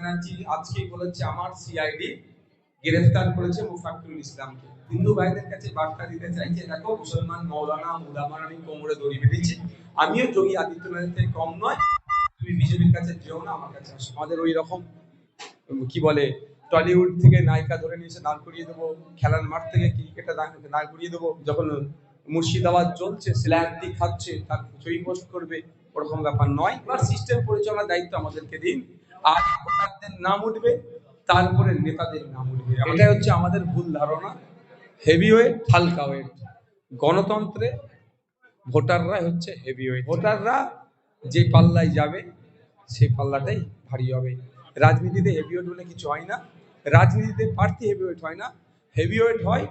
ব্যানার্জি আজকেই বলেছে আমার সিআইডি গ্রেফতার করেছে মুফাক্কিরুল ইসলামকে। হিন্দু ভাইদের কাছে বার্তা দিতে চাইছে, দেখো মুসলমান মৌলানা উলামার আমি কোমরে দড়ি বেঁধেছি, আমিও যোগী আদিত্যনাথের থেকে কম নয়, তুমি বিজেপির কাছে যেও না, আমার কাছে আসো। আমাদের ওই রকম কি বলে টলিউড থেকে নায়িকা ধরে নিয়ে এসে দাঁড় করিয়ে দেবো, খেলার মাঠ থেকে ক্রিকেটে দাঁড় করিয়ে দেবো, যখন মুর্শিদাবাদ চলছে স্ল্যান্ডি খাচ্ছে তার ছবি পোস্ট করবে, ওরকম ব্যাপার নয়। এবার সিস্টেম পরিচালনার দায়িত্ব আমাদেরকে দিন, আর ভোটারদের নাম উঠবে, তারপরে নেতাদের নাম উঠবে। এটাই হচ্ছে আমাদের ভুল ধারণা। হেভি ওয়েট হালকা ওয়েট, গণতন্ত্রে ভোটাররা হচ্ছে হেভি ওয়েট। ভোটাররা যে পাল্লায় যাবে সেই পাল্লাটাই ভারী হবে। রাজনীতিতে হেভিওয়েট বলে কিছু হয় না, রাজনীতিতে প্রার্থী হেভিওয়েট হয় না, হেভিওয়েট হয়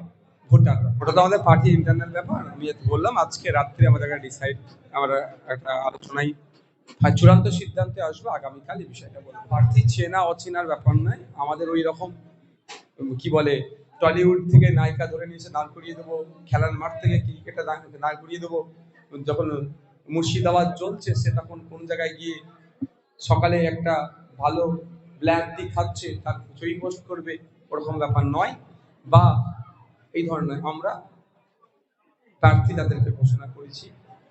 ভোটাররা। ওটা তো আমাদের পার্টি ইন্টারনাল ব্যাপার। আমি বললাম আজকে রাত্রে আমাদের ডিসাইড, আমরা একটা আলোচনায় চূড়ান্ত সিদ্ধান্তে আসবো আগামীকাল এই বিষয়টা বলবো। প্রার্থী চেনা অচেনার ব্যাপার নয়, আমাদের ওই রকম কি বলে টলিউড থেকে নায়িকা ধরে নিয়ে এসে দাঁড় করিয়ে দেবো, খেলার মাঠ থেকে ক্রিকেটে দাঁড় করিয়ে দেবো, যখন মুর্শিদাবাদ চলছে সে তখন কোন জায়গায় গিয়ে সকালে একটা ভালো ব্ল্যাক টি খাচ্ছে তার ছবি পোস্ট করবে, ওরকম ব্যাপার নয়। বা এই ধরনের আমরা প্রার্থী যাদেরকে ঘোষণা করেছি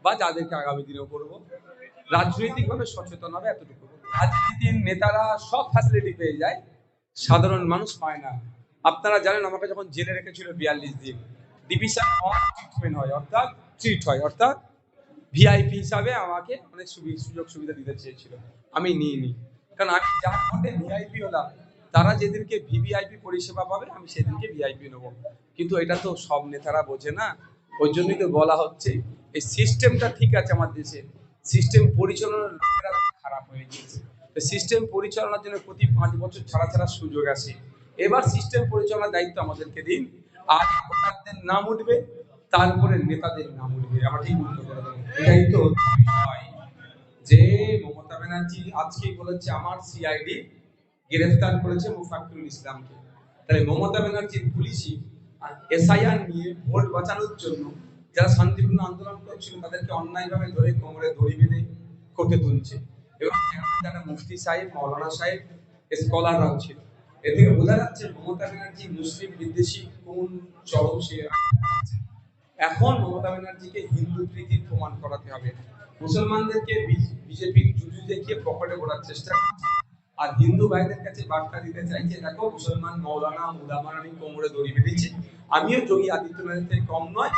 বা যাদেরকে আগামী দিনেও করব, রাজনৈতিকভাবে সচেতন হবে এতটুকু। রাজনীতির নেতারা সব ফ্যাসিলিটি পেয়ে যায়, সাধারণ মানুষ পায় না। আপনারা জানেন আমাকে যখন জেলে রেখেছিল 42 দিন, ডিভিশন 1 ট্রিটমেন্ট হয়, অর্থাৎ ট্রিট হয়, অর্থাৎ ভিআইপি হিসাবে আমাকে অনেক সুযোগ সুবিধা দিতে চেয়েছিল, আমি নিইনি। কারণ আমি যার ভোটে ভিআইপি হলাম, তারা যেদিনকে ভিভিআইপি পরিষেবা পাবে আমি সেদিনকে ভিআইপি নেবো। কিন্তু এটা তো সব নেতারা বোঝে না, ওই জন্যই তো বলা হচ্ছে এই সিস্টেমটা ঠিক আছে আমার দেশে, সিস্টেম পরিচালনার লোকেরা খারাপ হয়ে গিয়েছে। সিস্টেম পরিচালনার জন্য প্রতি 5 বছর ছাড়া ছাড়া সুযোগ আসে। এবার সিস্টেম পরিচালনার দায়িত্ব আমাদেরকে দিন, আর ভোটারদের নাম উঠবে, তারপরে নেতাদের নাম উঠবে। আমরা ঠিক উল্টো করে দেবো। এটাই তো বিষয় যে মমতা ব্যানার্জি আজকেই বলেছে আমার সিআইডি গ্রেফতার করেছে মুফাক্কিরুল ইসলামকে। তাহলে মমতা ব্যানার্জির পুলিশই এসআইআর নিয়ে ভোট বাঁচানোর জন্য যারা শান্তিপূর্ণ আন্দোলন করছিল তাদেরকে অন্যায়ভাবে ধরে কোমরে দড়ি বেঁধে কোর্টে তুলছে, এবং যারা মুফতি সাহেব, মৌলানা সাহেব, স্কলাররাও ছিল। এ থেকে বোঝা যাচ্ছে মমতা ব্যানার্জি মুসলিম বিদ্বেষী কোন চরম সে। এখন মমতা ব্যানার্জিকে হিন্দু প্রীতির প্রমাণ করাতে হবে, মুসলমানদেরকে বিজেপির জুজু দেখিয়ে পকেটে ভরার চেষ্টা করছে, আর হিন্দু ভাইদের কাছে বার্তা দিতে চাইছে, দেখো মুসলমান মৌলানা উলামার আমি কোমরে দড়ি বেঁধেছি, আমিও যোগী আদিত্যনাথের থেকে কম নয়,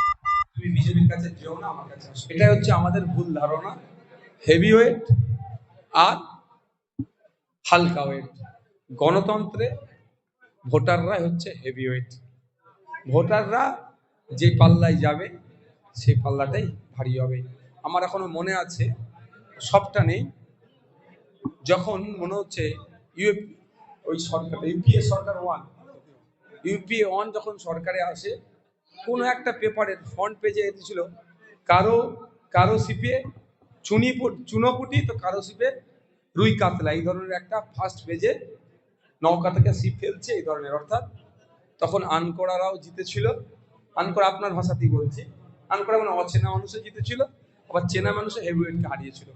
তুমি বিজেপির কাছে যেও না, আমার কাছে আসো। এটাই হচ্ছে আমাদের ভুল ধারণা। হেভি ওয়েট আর হালকা ওয়েট, গণতন্ত্রে ভোটাররা হচ্ছে হেভি ওয়েট। ভোটাররা যে পাল্লায় যাবে সেই পাল্লাটাই ভারী হবে। আমার এখনো মনে আছে, সবটা নেই, যখন মনে হচ্ছে ওই সরকার ইউপিএ সরকার 1 যখন সরকারে আসে, কোনো একটা পেপারের ফ্রন্ট পেজে এসেছিল কারো সিপে চুনোপুটি, তো কারো সিপে রুই কাতলা, এই ধরনের একটা ফার্স্ট পেজে নৌকা থেকে সিপ ফেলছে এই ধরনের। অর্থাৎ তখন আনকোড়ারাও জিতেছিল, আনকোড়া আপনার ভাষাতেই বলছি, আনকোড়া মানে অচেনা মানুষও জিতেছিল, আবার চেনা মানুষও হেভিওয়েটকে হারিয়েছিল।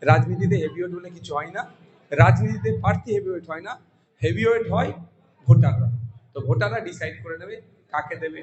রাজনীতিতে হেভিওয়েট বলে কিছু হয় না, রাজনীতিতে প্রার্থী হেভিওয়েট হয় না, হেভিওয়েট হয় ভোটাররা। তো ভোটাররা ডিসাইড করে নেবে কাকে দেবে।